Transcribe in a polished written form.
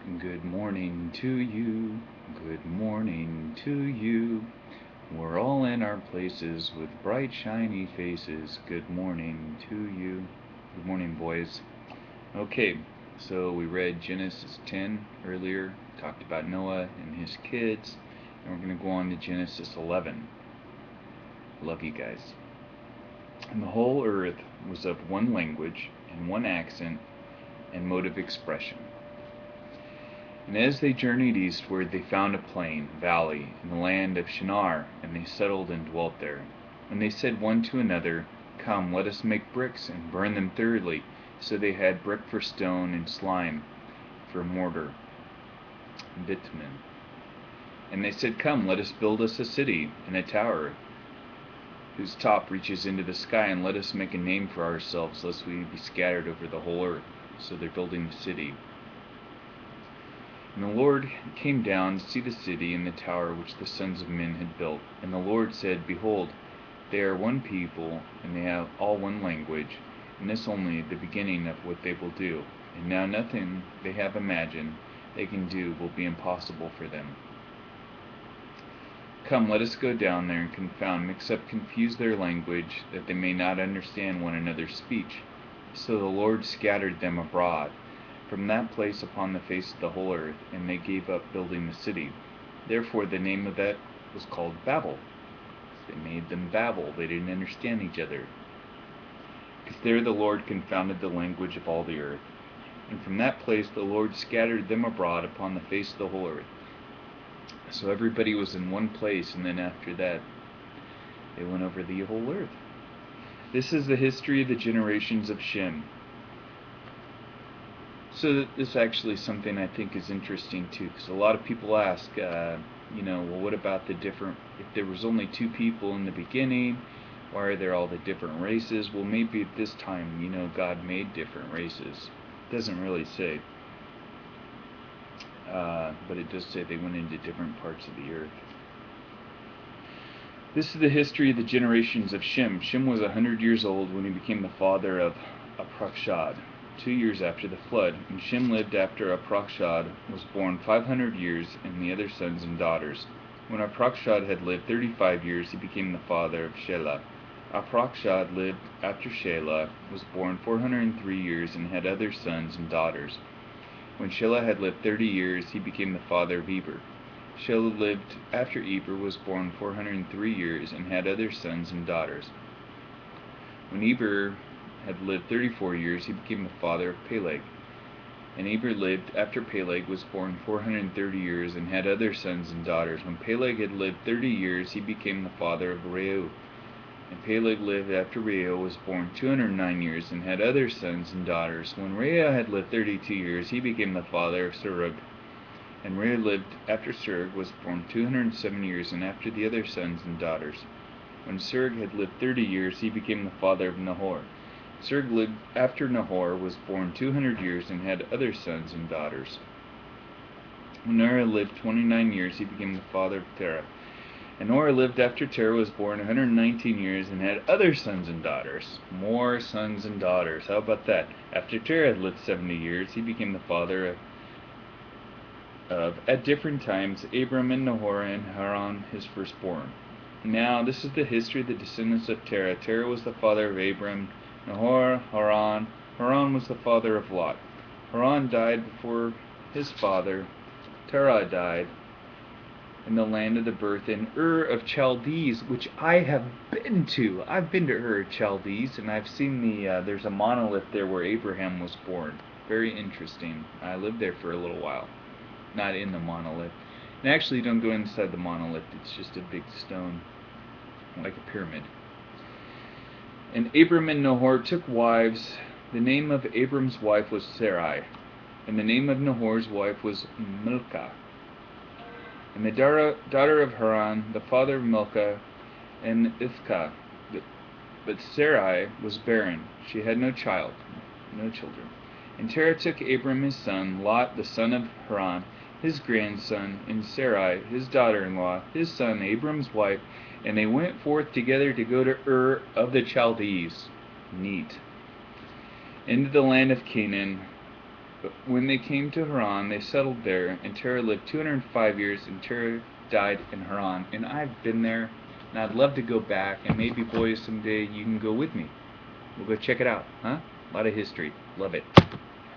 Good morning to you, good morning to you. We're all in our places with bright shiny faces. Good morning to you. Good morning, boys. Okay, so we read Genesis 10 earlier, talked about Noah and his kids, and we're going to go on to Genesis 11. Love you guys. And the whole earth was of one language and one accent and mode of expression. And as they journeyed eastward, they found a plain, valley, in the land of Shinar, and they settled and dwelt there. And they said one to another, Come, let us make bricks, and burn them thoroughly. So they had brick for stone, and slime for mortar, and bitumen. And they said, Come, let us build us a city, and a tower, whose top reaches into the sky, and let us make a name for ourselves, lest we be scattered over the whole earth. So they're building the city. And the Lord came down to see the city and the tower which the sons of men had built. And the Lord said, Behold, they are one people, and they have all one language, and this only the beginning of what they will do. And now nothing they have imagined they can do will be impossible for them. Come, let us go down there and confound, mix up, confuse their language, that they may not understand one another's speech. So the Lord scattered them abroad from that place upon the face of the whole earth, and they gave up building the city. Therefore the name of that was called Babel. They made them babble. They didn't understand each other. Because there the Lord confounded the language of all the earth. And from that place the Lord scattered them abroad upon the face of the whole earth. So everybody was in one place, and then after that, they went over the whole earth. This is the history of the generations of Shem. So this is actually something I think is interesting too, because a lot of people ask, well, what about the different, if there was only two people in the beginning, why are there all the different races? Well, maybe at this time, God made different races. It doesn't really say. But it does say they went into different parts of the earth. This is the history of the generations of Shem. Shem was 100 years old when he became the father of Arpachshad, 2 years after the flood. And Shem lived after Arpachshad was born 500 years, and the other sons and daughters. When Arpachshad had lived 35 years, he became the father of Shelah. Arpachshad lived after Shelah was born 403 years, and had other sons and daughters. When Shelah had lived 30 years, he became the father of Eber. Shelah lived after Eber was born 403 years, and had other sons and daughters. When Eber had lived 34 years, he became the father of Peleg. And Eber lived after Peleg was born 430 years, and had other sons and daughters. When Peleg had lived 30 years, he became the father of Reu. And Peleg lived after Reu was born 209 years, and had other sons and daughters. When Reu had lived 32 years, he became the father of Serug. And Reu lived after Serug was born 207 years, and after the other sons and daughters. When Serug had lived 30 years, he became the father of Nahor. Serug lived after Nahor was born 200 years, and had other sons and daughters. When Nerah lived 29 years, he became the father of Terah. And Noah lived after Terah was born 119 years, and had other sons and daughters. More sons and daughters. How about that? After Terah had lived 70 years, he became the father of at different times, Abram and Nahor and Haran, his firstborn. Now, this is the history of the descendants of Terah. Terah was the father of Abram, Nahor, Haran. Haran was the father of Lot. Haran died before his father. Terah died in the land of the birth in Ur of Chaldees, which I have been to. I've been to Ur of Chaldees, and I've seen there's a monolith there where Abraham was born. Very interesting. I lived there for a little while. Not in the monolith. And actually, you don't go inside the monolith. It's just a big stone, like a pyramid. And Abram and Nahor took wives. The name of Abram's wife was Sarai, and the name of Nahor's wife was Milcah. And the daughter of Haran, the father of Milcah, and Ithkah. But Sarai was barren. She had no children. And Terah took Abram his son, Lot the son of Haran, his grandson, and Sarai, his daughter-in-law, his son, Abram's wife, and they went forth together to go to Ur of the Chaldees. Neat. Into the land of Canaan, But when they came to Haran, they settled there, and Terah lived 205 years, and Terah died in Haran. And I've been there, and I'd love to go back, and maybe, boys, someday you can go with me. We'll go check it out, huh? A lot of history. Love it.